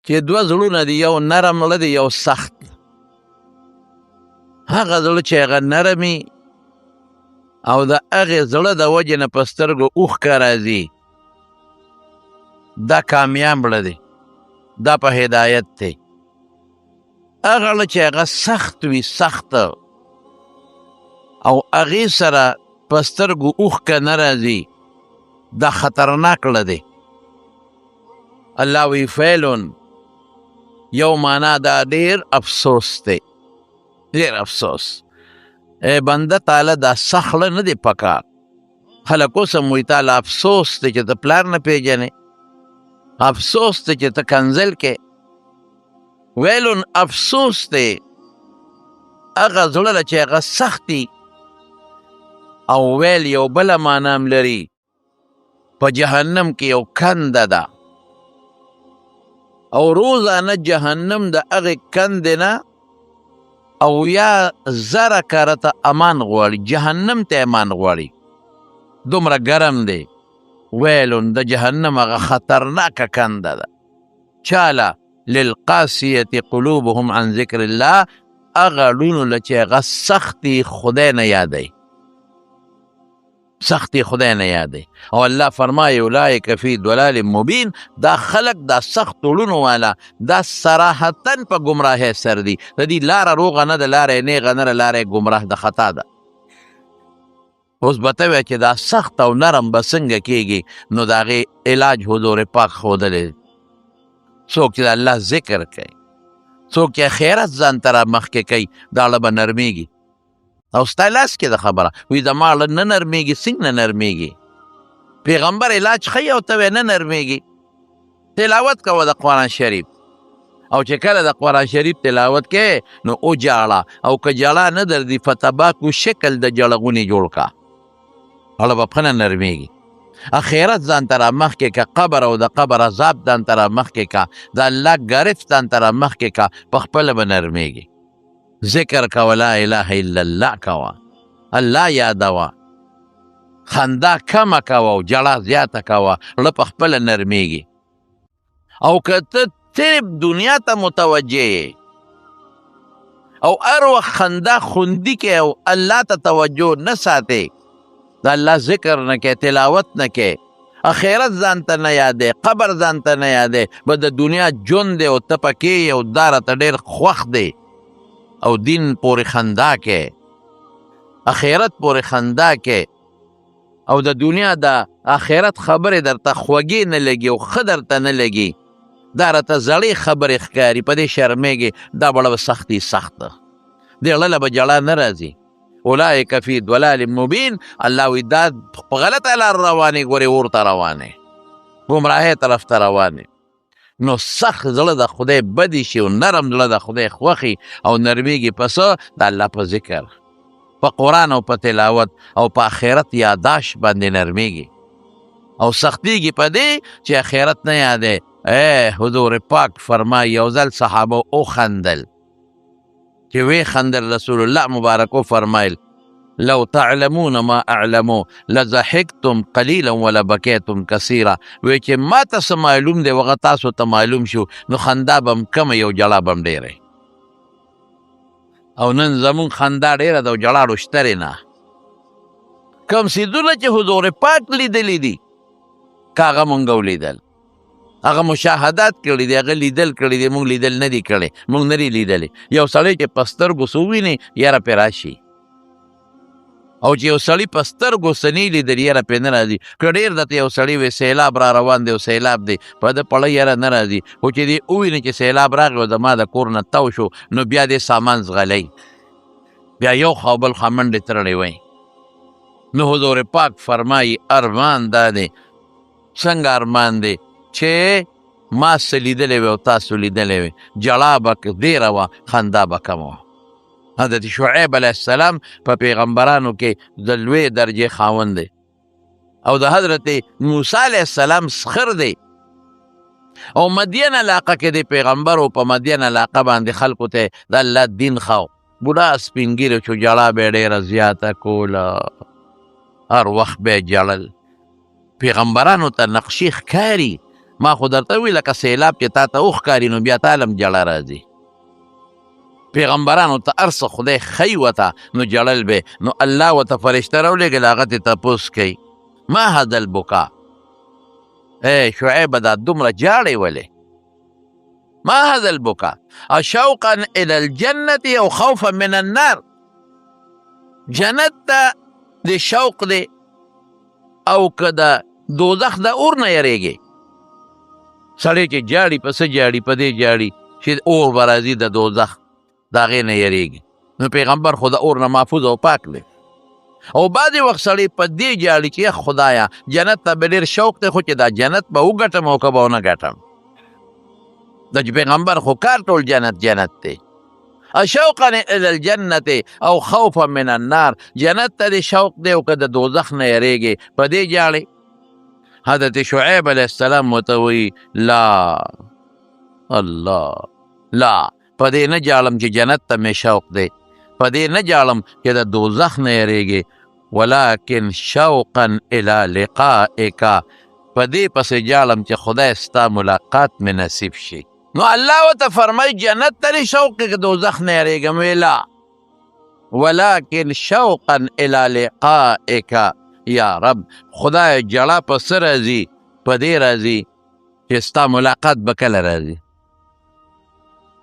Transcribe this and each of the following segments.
چې دوه زړونه دي، یو نرم زړه دی یو سخت. هغه زړه چې هغه نرمي او د هغې زړه د وجې نه په سترګو اوښکه راځي، دا کامیاب زړه دی، دا په هدایت دی. هغه زړه چې هغه سخت وي، سخت او هغې سره په سترګو اوښکه نه راځي، دا خطرناک زړه دی. الله وی فیلون، یو معنا دا ډېر افسوس دی، ډېر افسوس. بنده تعالی دا سخت زړه نه دی پکار. خلک اوس هم وایي تعالی افسوس دی چې ته پلار نه پېژنې، افسوس دی چې ته کنځل کې. ویلون افسوس دی هغه زړه چې هغه سخت دی. او ویل یو بله معنا هم لري، په جهنم کې یو کنده ده، او روزانه جهنم د هغې کندې نه او یا زره کارته امان غواړي، جهنم ته امان غواړي، دومره ګرم دی. ویلون د جهنم هغه خطرناکه کنده ده. چاله للقاسیة قلوبهم عن ذکر الله، هغه ړونو له چې هغه سختي خدای نه یادوي، سختی خدای نه یادوي. او الله فرمایي اولئک فی ضلال مبین، دا خلق دا سخت ړونو والا دا صراحتا په ګمراهۍ سر دي. د دې لاره روغه نه ده، لاره یې نیغه نه ده، لاره یې ګمراه د خطا ده. اوس به ته وایې چې دا سخت او نرم به څنګه کېږي، نو د هغې علاج حضور پاک ښودلی. څوک چې د الله ذکر کوي، څوک چې خیرت ځان ته را مخکې کوي، دا زړه به نرمېږي. او ستا لاس کې د خبره وی زما زړه نه نرمېږي، څنګه نه نرمېږي؟ پیغمبر علاج ښیي او ته وایې نه نرمېږي. تلاوت کوه د قرآن شریف، او چې کله د قرآن شریف تلاوت کې نو او جاړه، او که جاړه نه درځي فتباکو شکل د جړغونې جوړ کا، زړه به ښه نه نرمېږي. اخرت ځان ته را مخکې که، قبر او د قبر عذاب ځان ته را مخکې که، د الله ګرفت ځان ته را مخکې که، په خپله به نرمېږي. ذکر کوه، لا اله الا الله کوه، الله یادوه، خندا کمه کوه او جړه زیاته کوه، زړه په خپله نرمېږي. او که ته صرف دنیا ته متوجه یې او هر وخت خندا خوندي کې او الله ته توجه نه ساتې، د الله ذکر نه کې، تلاوت نه کې، اخرت ځان ته نه یادې، قبر ځان ته نه یادې، به د دنیا ژوند دی او ته پکې او دا راته ډېر خوښ دی، او دین پورې خندا کې، اخرت پورې خندا کې، او د دنیا د آخرت خبرې درته خوږې نه لګي او ښه درته نه لګي، دا راته زړې خبرې ښکاري، په دې شرمېږې، دا به سختي سخته، دې زړه به جړه نه راځي. اولئک فی ضلال مبین، الله وی دا په غلطه لار روانې، ګورې اور ته روانې، ګمراهۍ طرف ته روانې. نو سخت زړه د خدای بدی شي او نرم زړه د خدای خوښي او نرمېږي په څه؟ د الله په ذکر، په قرآن او په تلاوت او په آخرت یاداشت باندې نرمېږي. او سختېږي په دې چې آخرت نه یادې. حضور پاک فرمایي یو ځل صحابه او خندل، چې وی خندل، رسول الله مبارکو فرمایل لو تعلمون ما اعلمو لضحکتم قلیلا ولبکیتم کثیرا. وی چې ما ته معلوم دی وغه تاسو ته معلوم شو، نو خندا به م کمه یو جړه به م ډېره. او نن زمون خندا ډېره ده او جړه رشترې نه. کوم څیزونه چې حضور پاک لیدلی دي که هغه مونږ ولیدل، هغه مشاهدات کړي دي، هغه لیدل کړي دي، مونږ لیدل نه دي کړي، مونږ نه دي لیدلی. یو سړی چې په سترګو څه وویني یاره پرې راشي، او چې یو سړي په سترګو څه نه لیدل یاره پرې نه راځي. که ډېر درته یو سړی وی سیلاب را روان دی او سیلاب دی، په ده پړه یاره نه راځي، خو چې دې وویني چې سیلاب راغی او زما د کور نه تو شو، نو بیا دې سامان زغلی، بیا یو خوا بل خوا منډې ترړې وی. نو حضور پاک فرمایي ارمان دا دی، څنګه ارمان دی چې ما څه لیدلی وی او تاسو لیدلی وی، جړه به ډېره وه، خندا به کمه وه. حضرت شعیب علیه السلام په پیغمبرانو کې د لوی درجې خاوند دی، او د حضرت موسی علیه السلام سخر دی. او مدین علاقه کې د پیغمبر او په مدین علاقه باندې خلکو ته د الله دین خو بوډا سپینګیرو چې جړه به ډېره زیاته کوله، هر وخت به جړل. پیغمبرانو ته نقشې ښکاري ما خو درته وی لکه سیلاب چې تا ته وښکاري نو بیا تا له هم جړه راځي. پیغمبرانو ته هر څه خدای ښیي ورته نو جړل به نو الله ورته فرشته راولېږل هغه ترې تپوس کوي ما هذا البکا ای شعیبه دا دومره جاړې ولې ما هذا البکا شوقا الى الجنة او خوفا من النار جنت ته د شوق دی او که د دوزخ د اور نه یریږي سړی چې جاړي په څه جاړي په دې جاړي چې اور به راځي د دوزخ د هغې نه یریږي نو پیغمبر خو د اور نه محفوظ او پاک دی او بعضې وخت سړی په دې جاړي چې خدایه جنت ته به ډېر شوق دی خو چې دا جنت به وګټم او که به ونه ګټم د پیغمبر خو کار ټول جنت دی شوقا الى الجنة او خوفا من النار جنت ته د شوق دی او که د دوزخ نه یریږي په دې جاړي حضرت شعیب علیه السلام ورته وایي لا الله لا په دې نه جاړم چې جنت ته مې شوق دی په دې نه جاړم چې د دوزخ نه یریږي ولکن شوقا الى لقائک په دې پسې جاړم چې خدای ستا ملاقات مې نصیب شي نو الله ورته فرمایي جنت ته دې شوق کې دوزخ نه یریږم وی لا ولکن شوقا الى لقائک یا رب خدای جړه په څه راځي په دې راځي چې ستا ملاقات به کله راځي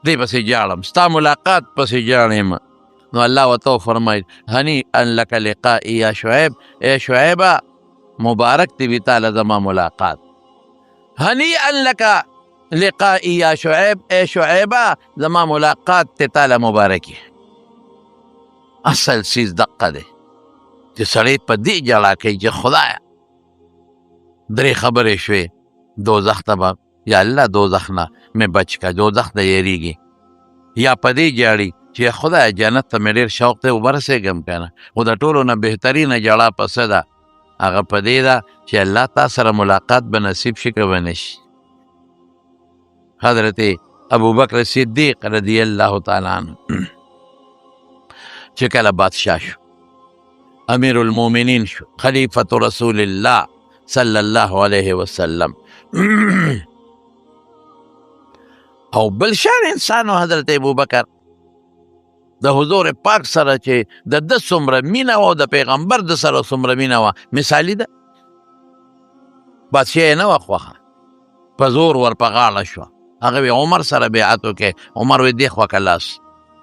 دې پسې جاړم ستا ملاقات پسې جاړم نو الله ورته فرمایي هنیئا لک لقائی یا شعیب ای شعیبه مبارک دی وي تاله زما ملاقات هنیئا لک لقائی یا شعیب ای شعیبه زما ملاقات تی تاله مبارکی اصل چیز دقه دی چې سړی په دې جړه کوي چې خدایه درې خبرې شوې دوزخ ته به یا الله دوزخ نه مې بچ که دوزخ ته یېرېږي یا په دې جاړي چې خدای جنت ته مې ډېر شوق دی وبرسېږم که نه خو د ټولو نه بهترینه جړه په څه ده هغه په دې ده چې الله تا سره ملاقات به نصیب شي که به نه شي حضرت ابوبکر صدیق رضی الله تعالی عنه چې کله بادشاه شو امیر المؤمنین شو خلیفة رسول الله صلی الله علیه وسلم او بل شان انسانو حضرت ابوبکر د حضور پاک سره چې د ده څومره مینه وه او د پیغمبر د سره څومره مینه وه مثالي ده بادشاه یې نه وه خوښه په زور ور په غاړه شوه هغه وی عمر سره بیعت وکړي عمر وی دې خوا که لاس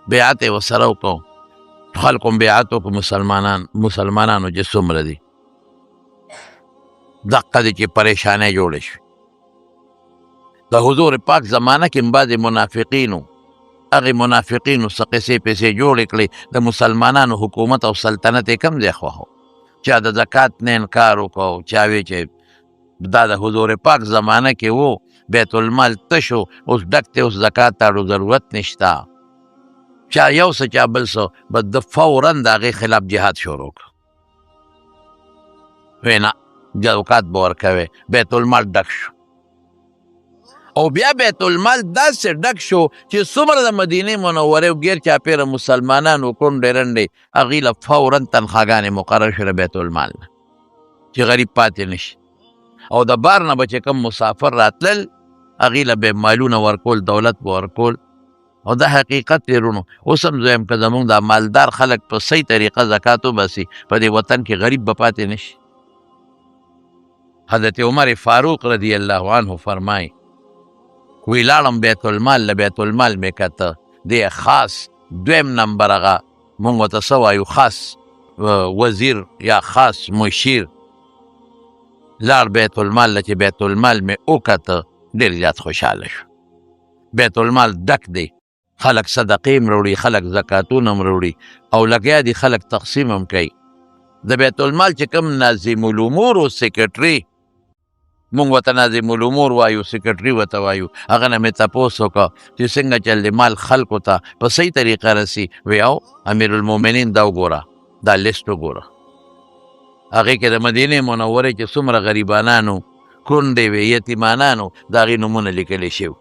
بیعت یې ورسره وکړو خلکو هم بیعت وکړو مسلمانانو چې څومره دي دقه دي چې پریشانۍ جوړې شوې د حضور پاک زمانه کې هم بعضې منافقینو هغې منافقینو څه قصې پیسې جوړې کړې د مسلمانانو حکومت او سلطنت یې کم ځای خوښو چا د زکات نه انکار وکړو چا وی چې دا د حضور پاک زمانه کې و بیت المال تشو اوس ډک دی اوس زکات تاړو ضرورت نشته چا یو څه چا بل څه بس د فورا د هغې خلاف جهاد شروع کړ وی نه زکات به ورکوې بیت المال ډک شو او بیا بیت المال داسې ډک شو چې څومره د مدینې منورې او ګیر چاپېره مسلمانانو کونډې رنډې هغې له فورا تنخواګانې مقرر شوې بیت المال نه چې غریب پاتې نشي او د بار نه به چې کوم مسافر راتلل هغې له به مالونه ورکول دولت به ورکول او دا حقیقت دی رونو اوس هم زه یم که زمونږ دا مالدار خلک په صحیح طریقه زکات وباسي په دې وطن کې غریب به پاتې نشي حضرت عمر فاروق رضی الله عنه فرمایي وی لاړم بیت المال له بیت المال مې کته دی خاص دویم نمبر هغه مونږ ورته څه وایو خاص وزیر یا خاص مشیر لاړ بیت المال له چې بیت المال مې وکته ډېر زیات خوشحاله شو بیت المال ډک دی خلک صدقې هم راوړي خلک زکاتونه هم راوړي او لګیا دي خلک تقسیم هم کوي د بیت المال چې کوم ناظم الامور او سیکرټري مونږ ورته ناظم الامور وایو سیکرټري ورته وایو هغه نه مې تپوس وکړه چې څنګه چل د مال خلکو ته په صحیح طریقه رسي وی او امیر المؤمنین دا وګوره دا لیست وګوره هغې کې د مدینې منورې چې څومره غریبانانو کونډې وې یتیمانانو د هغې نومونه لیکلی شوي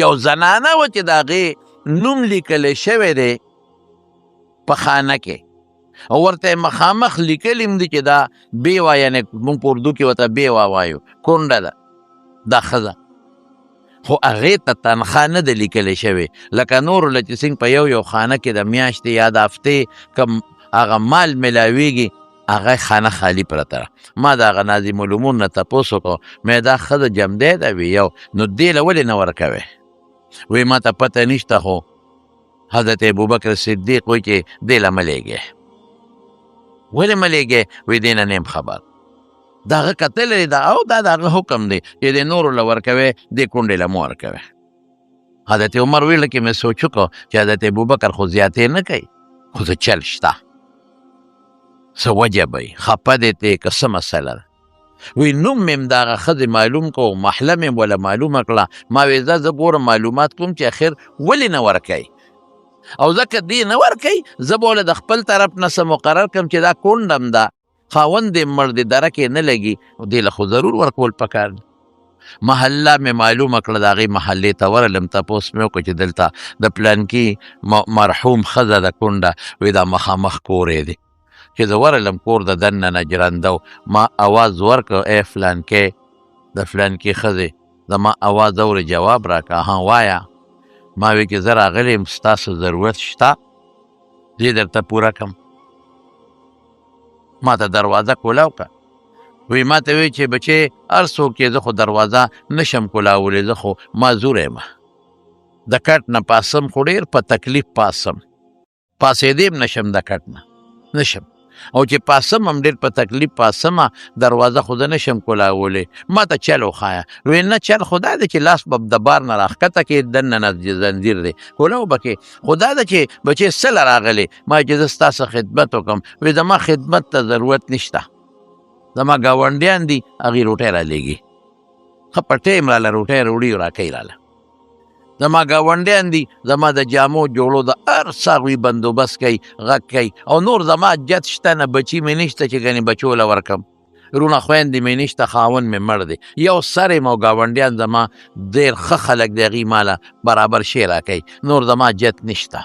یو زنانه وه چې د هغې نوم لیکلی شوی دی په خانه کې او ورته مخامخ لیکلی هم دي چې دا بیوه، یعنې مونږ په اردو کې ورته بیوه وایو، کونډه ده دا ښځه، خو هغې ته تنخوا نه ده لیکلی شوې. لکه نورو له چې څنګه په یو خانه کې د میاشتې یا د هفتې کم هغه مال میلاویږي، هغه خانه خالی پرته ده. ما د هغه ناظم العلومون نه تپوس وکړو، مې دا ښځه جمدی ده وي یو، نو دې له ولې نه ورکوې؟ وی ما ته پته نشته، خو حضرت ابوبکر صدیق وایي چې دې له مه لیږې. ولې مه لیږې؟ وی دې نه نیم خبر. د هغه کتلی ده او دا د هغه حکم دی چې د نورو له ورکوې، دې کونډې له مه ورکوې. حضرت عمر ویله کې مې سوچ وکړو چې حضرت ابوبکر خو زیاتې نه کوي، خو څه چل شته، څه وجه به یې خفه دی ته که څه مسله ده. وی نوم مې هم د هغه ښځې معلوم کو، محله مې وله معلومه کړه. ما وی زه ګورم معلومات کوم چې اخر ولې نه ورکوي، او ځکه دې نه ورکوي زه به وله د خپل طرف نه څه مقرر کړم چې دا کونډم ده، خاوند دې مړ دې دره کې نه لګي، دې له خو ضرور ورکول پکار دي. محله مې معلومه کړه، د هغې محلې ته ورغلم، تپوس مې وکړو چې دلته د پلانکي مرحوم ښځه ده کونډه، وی دا مخامخ کور یې دی. چې زه ورغلم کور د دننه نه جرنده، ما اواز ورکړ ای فلانکې، د فلانکي ښځې زما اواز اورې، جواب راکړه ها وایه. ما وی چې زه راغلی یم، ستاسو ضرورت شته زه درته پوره کړم. ما ته دروازه کولاو که، وی ما ته وی چې بچې هر څوک چې زه خو دروازه نشم کولاولی، زه خو معذور یم، د کټ نه پاسم، خو ډېر په تکلیف پاسم، پاسېدی هم نشم د کټ نه نشم، او چې پاسم هم ډېر په تکلیف پاسمه، دروازه خو زه نشم کولاولی. ما ته چل وښایه. وی نه چل خو دا دی چې لاس به د بار نه راښکته کې، دننه نه زنځیر دی کولاو به کې، خو دا ده چې بچې څه له راغلې؟ ما چې زه ستاسو خدمت وکړم. وی زما خدمت ته ضرورت نشته، زما ګاونډیان دي هغې روټۍ رالیږي، ښه په ټیم راله روټۍ روړي راکوي راله، زما ګاونډیان دي زما د جامو جوړو د هر څه هغوی بندوبست کوي، غږ کوي، او نور زما جت شته نه، بچي مې نشته چې ګنې بچو له ورکم، رونه خویندې مې نشته، خاوند مې مړ دی، یو سر یم او ګاونډیان زما ډېر ښه خلک دی، هغوی ماله برابر شی راکوي، نور زما جت نشته.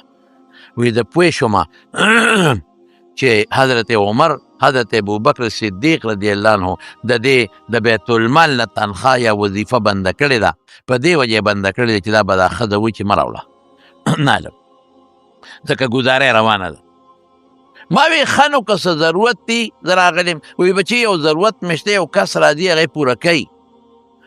وی د پوه شومه چې حضرت عمر، حضرت ابوبکر صدیق رضی الله عنه د دې د بیت المال نه تنخوا یا وظیفه بنده کړې ده، په دې وجه بنده کړې ده چې دا به دا ښځه وایي چې مه راوړه نه علم، ځکه ګزاره روانه ده. ما وی ښه نو که څه ضرورت دي زه راغلم. وی بچې یو ضرورت مې شته، یو کس راځي هغې پوره کوي،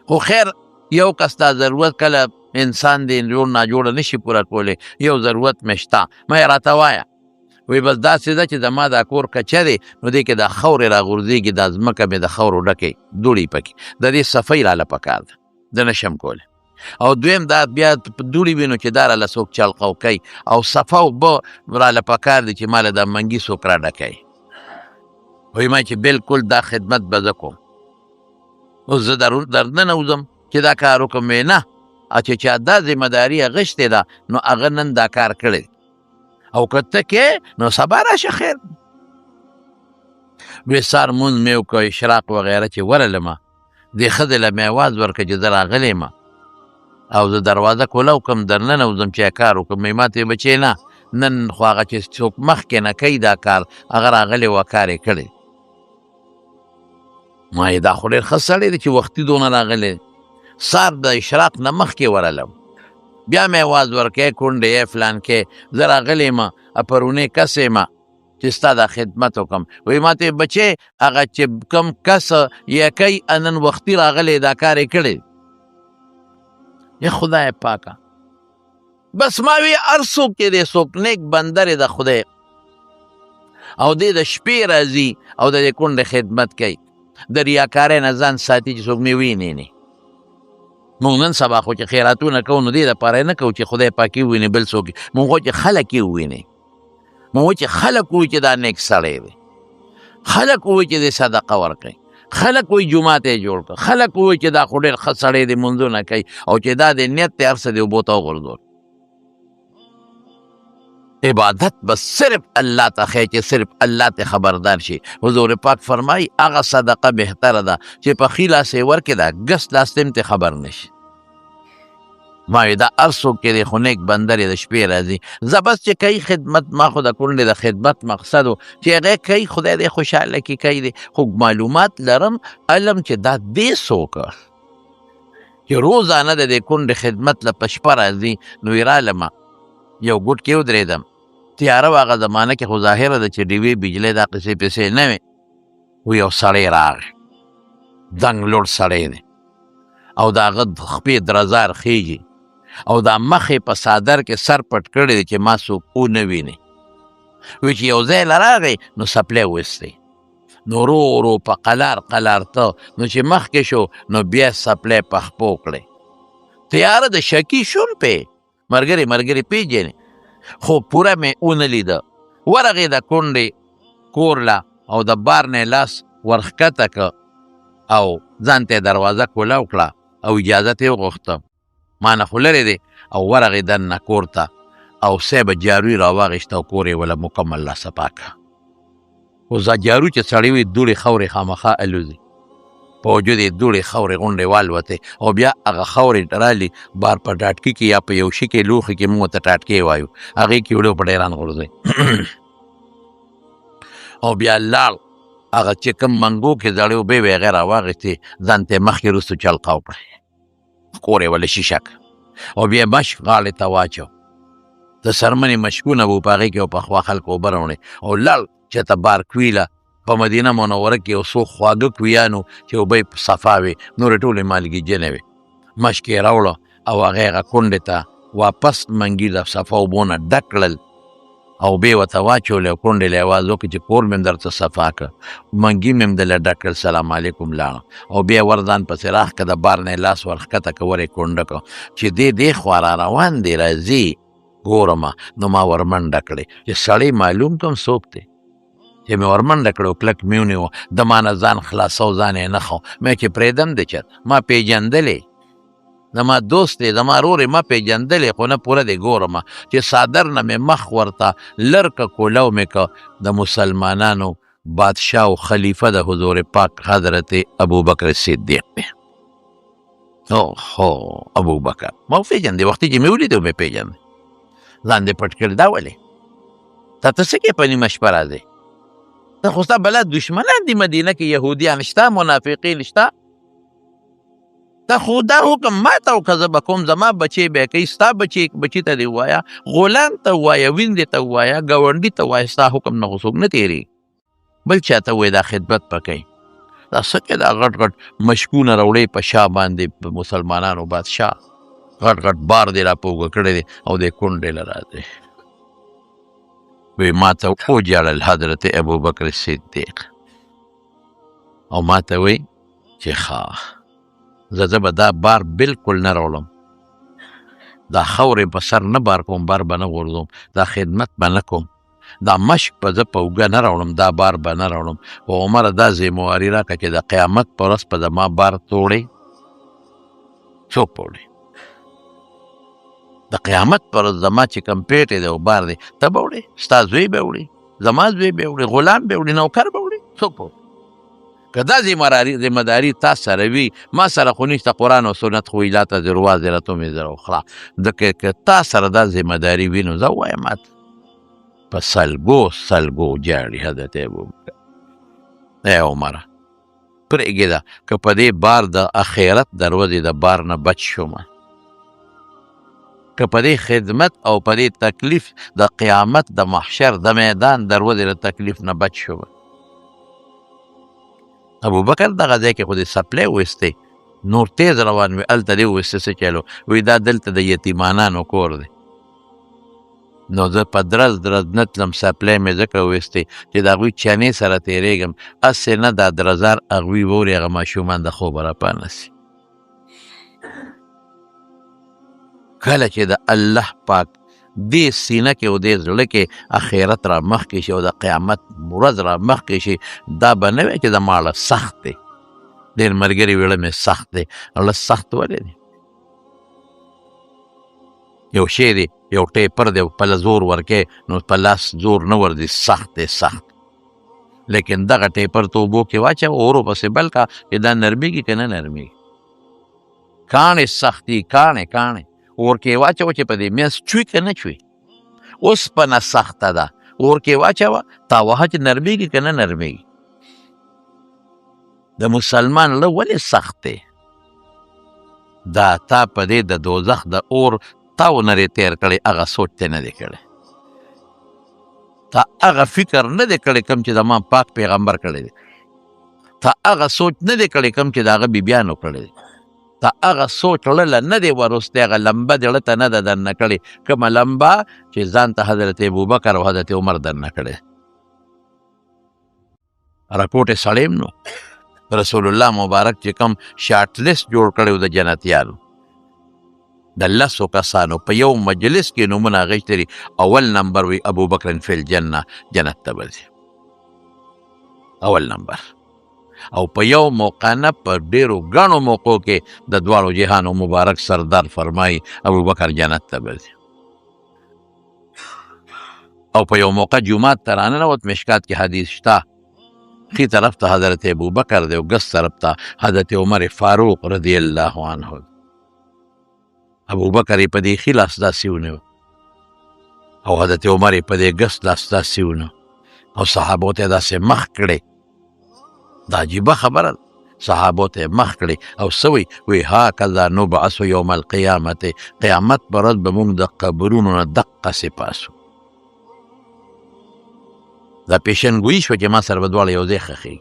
خو خیر یو کس دا ضرورت کله انسان دی جوړ ناجوړه نشي پوره کولی، یو ضرورت مې شته، ما یې راته وایه. وی بس داسې ده چې زما دا کور کچه دی، نو دې کې دا خاورې راغورځېږي، دا ځمکه مې د خاورو ډکې دوړې پکې، د دې صفۍ راله پکار ده، زه نشم کولی. او دویم دا بیا دوړې وي نو چې دا راله څوک چلقو کوي، او صفه اوبه راله پکار دي چې ماله دا منګي څوک را ډکوي. وی ما چې بلکل دا خدمت به زه کوم. اوس زه درننه وځم چې دا کار وکړم، وی نه، چې چا دا ذمهداري اخیستې ده نو هغه نن دا کار کړی، او که ته کې نو سبا راشه خیر. وی سار مونځ مې وکړ، اشراق وغیره چې ورغلمه، دې ښځې له مې اواز ورکړه چې زه راغلی یم، او زه دروازه کولاو کړم درننه وځم چې کار وکړم. ما ته بچې نه، نن خو هغه چې څوک مخکې نه کوي دا کار، هغه راغلی و کار یې کړی. ما یې دا خو ډېر ښه سړی دی چې وختي دونه راغلی، سار د اشراق نه مخکې ورغلم، بیا مې اواز ورکړی کونډې یې فلانکې زه راغلی یم، پرونی کس یم چې ستا دا خدمت وکړم. وی ما ته بچې هغه چې کوم کس یې کوي نن وختي راغلی دا کار یې کړی. یا خدای پاکه، بس ما وی هر څوک چې دی څوک نیک بنده دی د خدای، او دی د شپې راځي او د دې کونډې خدمت کوي، د ریاکارۍ نه ځان ساتي چې څوک مې ویني نه. مونږ نن سبا خو چې خیراتونه کوو نو دې دپاره نه کوو چې خدای پاک یې وویني بل څوک، مونږ خو چې خلک یې وویني، مونږ چې خلک ووایي چې دا نیک سړی دی، خلک ووایي چې دې صدقه ورکوي، خلک وایي جومات یې جوړ کړه، خلک وایي چې دا خو ډېر ښه سړی دی، مونځونه کوي، او چې دا د نیت دی هر څه دی اوبو ته وغورځول. عبادت بس صرف الله ته ښیي چې صرف الله ته خبردار شي. حضور پاک فرمایي هغه صدقه بهتره ده چې په ښي لاس یې ورکړې ده، ګس لاس ته هم ته خبر نشي. ما وی دا هر څوک چې دی خو نیک بنده دی د شپې راځي زه بس چې کوي خدمت ما خو د کونډې د خدمت مقصد و چې هغې کوي خدای دې خوشحاله کي کوي دی خو معلومات لرم علم چې دا دې څوک چې روزانه د دې کونډې خدمت له په شپه راځي نو یې رالمه یو ګوټ کې ودرېدم تیاره وه هغه زمانه کې خو ظاهره ده چې ډیوې بجلۍ دا قصې پیسې نه وې و یو سړی راغی دنګ لوړ سړی دی او د هغه خپې درزار خیږي او دا مخې په صادر کې سر پټ کړی دی چې ما څوک ونه ویني وی چې یو ځای له راغی نو سپلی ویستی نو ورو ورو په قلار قلار ته نو چې مخکې شو نو بیا سپلی په خپو کړی تیاره د شکي شون پې ملګري پیژنې خو پوره مې ونه لیده ورغې د کونډې کور له او د بار نه لاس ورښکته که او ځان ته یې دروازه کولاو کړه او اجازت یې وغوښته ما نه خو لرې دی او ورغې دننه کور ته او صیبه جاروی راواغېسته او کور یې وله مکمل لا صفا کړه خو جارو چې سړی وي دوړې خاورې خامخا الوزي په وجود یې دوړې خاورې غونډې والوتې او بیا هغه خاورې رالي بار په ټاټکي کې یا په یو شي کې لوښي کې موږ ورته ټاټکې وایو هغې کې وړو په ډیران غورځوي او بیا لاړ هغه چې کوم منګو کې زړې اوبې وې هغې راواغېستې ځان ته یې مخکې وروستو چلقه وکړی کور یې ولې شیشه او بیا مشک غاړې ته واچو د څرمنې مشکونه به په هغې کې او پخوا خلکو اوبه راوړې او لاړ چې ته بارکویله په مدینه منوره کې یو څو خواږه کویانو چې اوبه یې صفا وې نورې ټولې مالګیجنې وې مشک یې راوړه او هغې هغه کونډې ته واپس منګي د صفا اوبو نه ډک کړل او بیا ورته واچولې او کونډې له اواز وکړي چې کور مې هم درته صفا کړه منګي مې هم دله ډک کړل سلام علیکم لاړه او بیا ور ځان پسې راښکه د بار نه یې لاس ورښکته که ور یې کونډه کړه چې دې خوا را روان دی راځي ګورمه نو ما ورمنډه کړې چې سړی معلوم کم څوک دی چې مې ورمنډه کړو کلک مې ونیو د ما نه ځان خلاصو ځان یې نه خو مې چې پرېږدم دی چت ما پېژندلې زما دوست دی زما رور یې ما پېژندلې خو نه پوره دی ګورمه چې صادر نه مې مخ ورته لر که کولو مې که د مسلمانانو بادشاه او خلیفه د حضور پاک حضرت ابوبکر صدیق دی اوهو ابوبکر ما وپېژندې وختي چې مې ولیدې مې پېژندې ځان دې پټ کړي دا ولې تا ته څه کې په نیمه شپه راځې ته خو ستا بلا دشمنان دي مدینه کې یهودیان شته منافقین شته ته خو دا حکم ما ته وکړه زه به کوم زما بچی به کوي ستا بچی ته دې ووایه غلام ته ووایه ویندې ته ووایه ګاونډي ته ووایه ستا حکم نه خو څوک نه تېرېږي بل چا ته ووایي دا خدمت به کوي دا څه کې دا غټ غټ مشکونه راوړې په شا باندې په مسلمانانو بادشاه غټ غټ بار دې را پوګه کړی دی او دې کونډې له راځي وی ما ته وجړل حضرت ابوبکر صدیق او ما ته وی چې ښه زه به دا بار بالکل نه راوړم دا خاورې په سر نه بار کوم بار به نه غورځوم دا خدمت به نه کوم دا مشک به زه په اوږه نه راوړم دا بار به نه راوړم خو عمره دا ذمواري راکړه چې د قیامت په ورځ په زما بار توړې څوک په وړي د قیامت پر زما چې کوم پیټې دی او بار دی ته به وړې ستا زوی به وړي زما زوی به وړي غلام به وړي نوکر به وړي څوک به وړي که دا ذمهداري تا سره وي ما سره خو نشته قرآن او سنت خو لا تزر وازرة وزر اخرى ځکه که تا سره دا ذمهداري وي نو زه ووایم ماته په سلګو جاړي حضرت ابوبکر ای عمره پرېږده که په دې بار د اخرت دروازې د بار نه بچ شومه که په دې خدمت او په دې تکلیف د قیامت د محشر د میدان دروازې د تکلیف نه بچ شومه ابوبکر دغه ځای کې خو دې سپلی ویستی نور تیز روان وي هلته دې وویسته څه چلو وی دا دلته د یتیمانانو کور دی نو زه په درز نه تلم سپلی مې ځکه ویستی چې د هغوی چنې سره تېرېږم هسې نه دا درزار هغوی ووري هغه ماشومان د خوبه راپانسي کله چې د الله پاک دې سینه کې او دې زړه کې اخرت را مخکې شي او د قیامت ورځ را مخکې شي دا به نه وي چې د ماړه سخت دی ډېر ملګري ویله مې سخت دی الله سخت ولې دی یو شی دی یو ټیپر دی پله زور ورکې نو په لاس زور نه ورځي سخت دی سخت لیکن دغه ټیپر ته اوبو کې واچوه اورو پسې بل کا چې دا نرمېږي که نه نرمېږي کاڼې سختي کاڼې اور کې واچوه چې په دې میاس چوي که نه چوي. اوسپنه سخته ده، اور کې واچوه تاوهه چې نرمیږي که نه نرمیږي. د مسلمان له ولې سخت دی؟ دا تا په دې د دوزخ د اور تاو نه دی تیر کړی، هغه سوچ ته نه دی کړی، تا هغه فکر نه دی کړی کوم چې زما پاک پیغمبر کړی دی، تا هغه سوچ نه دی کړی کوم چې د هغه بیبیانو کړی دی، تا هغه سوچ ړله نه دی ورستی، هغه لمبه دې ړه ته نه ده درنه کړې، کومه لمبه چې ځان ته حضرت ابوبکر او حضرت عمر درنه کړې. رپورټ یې سړیم نو رسول الله مبارک چې کوم شارټ لیست جوړ کړی و د جنتیانو د لسو کسانو په یو مجلس کې نومونه اخیستي، اول نمبر وی ابوبکر فی الجنه، جنت ته به ځي اول نمبر. او په یو موقع نه په ډیرو ګڼو موقعو کې د دواړو جهانو مبارک سردار فرمایي ابوبکر جنت ته به ځي. او په یو موقع جومات ته راننوت، مشکات کې حدیث شته، خی طرف ته حضرت ابوبکر دی او ګس طرف ته حضرت عمر فاروق رضی الله عنه. ابوبکر یې په دې ښي لاس داسې ونیو او حضرت عمر یې په دې ګس لاس داسې ونیو او صحابو ته داسې مخ کړی. دا عجیبه خبره ده، صحابو ته مخ کړی او سوی وی هاکذا نبعث یوم القیامت، قیامت په ورځ به موږ د قبرونو نه دقسې پاسو. دا پیشنګویي شوه چې ما سره به دواړه یو ځای ښخېږي.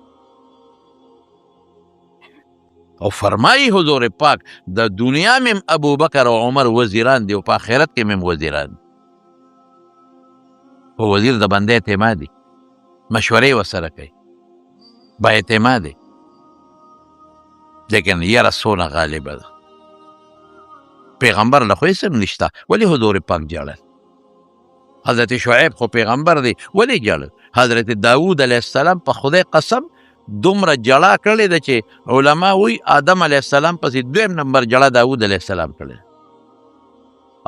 او فرمایي حضور پاک د دنیا مم ابوبکر او عمر وزیران دی او په آخرت کې مم وزیران. او وزیر د بنده اعتمادي، مشورې ورسره کوي، با اعتمادي، لیکن یاره څونه غالبه ده. پیغمبر له خو هېڅ نشته، ولې حضور پاک جړل؟ حضرت شعیب خو پیغمبر دی، ولې جړل؟ حضرت داود علیه السلام په خدای قسم دومره جړه کړې ده چې علما وایي آدم علیه السلام پسې دویم نمبر جړه داود علیه السلام کړې.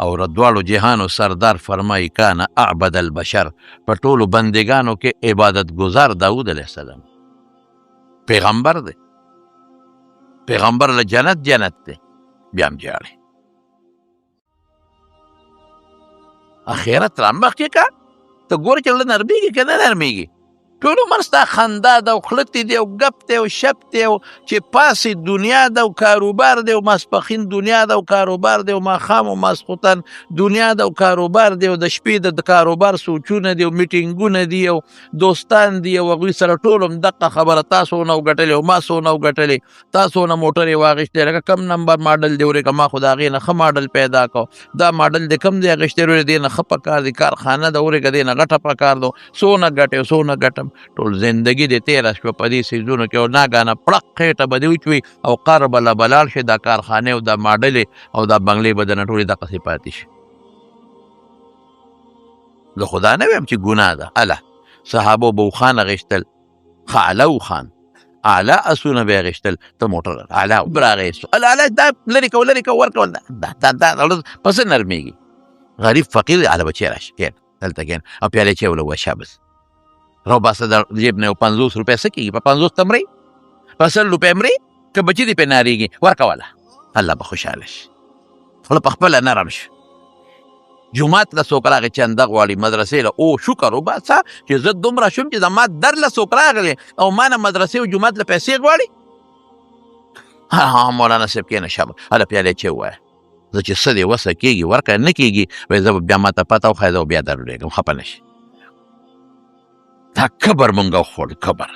او دواړو جهانو سردار فرمایي کان اعبد البشر، په ټولو بندګانو کې عبادت گزار داود علیه السلام. پیغمبر دی، پیغمبر له جنت دی، بیا هم جاړي. اخرت را مخکې که ته ګورې چې له نرمېږي که نه نرمېږي. ټول عمر ستا خندا ده او خلطې دی او ګپ دی او شپ دی او چې پاسې دنیا ده او کاروبار دی او ماسپښین دنیا ده او کاروبار دی او ماښام او ماسخوتن دنیا ده او کاروبار دی او د شپې د کاروبار سوچونه دی او میټینګونه دي او دوستان دي او هغوی سره ټول همدغه خبره تاسو نه وګټلې او ما څونه وګټلې، تاسو نه موټرې واخیستې، لکه کم نمبر ماډل دی ورېږه ما خو د هغې نه ښه ماډل پیدا کړو، دا ماډل د کم دی اخیستې ورې دې نه ښه پکار دی، کارخانه ده ورېږه دې نه غټه پکار ده، څونه ګټې او څونه ګټم. ټول زندگی دې تېره شوه په دې څیزونو کې او ناګانه پړق خېټه به دې وچوي او قر به له بلال شي، دا کارخانې او دا ماډلې او دا بنګلې به دنه ټولې دقسې پاتې شي. زه خو دا نه ویم چې ګناه ده. اله صحابو به اوښان اخیستل، ښه اله اوښان، اعلی اسونه به یې اخیستل، ته موټر اعلی راغیستو، اله دا لرې کوه لرې کوه ورکول، دا پسې نرمېږي. غریب فقیر اله بچی راشي کښېنه دلته کښېنه او پیالې چای ولوه شابس رو باسه در جیب نه 50 روپۍ څه کېږي؟ په 50 ته مرې، په 100 روپۍ مرې، که بچي دې پرې نارېږي ورکوله، الله به خوشحاله شي، خوله په خپله نرم شي. جومات له څوک راغی چنده غواړي، مدرسې له او شکر وباسه چې زه دومره شوم چې زما در له څوک راغلی او ما نه مدرسې او جومات له پیسې غواړي. مولانا صاحب کښېنه شابه هله پیالې چای ووایه، زه چې څه دې وسه کېږي ورکړه نه کېږي وایي زه به بیا ما ته پته وښایه زه به بیا در ورېږم، خفه نه شي. دا کبر مونږ وخوړ، کبر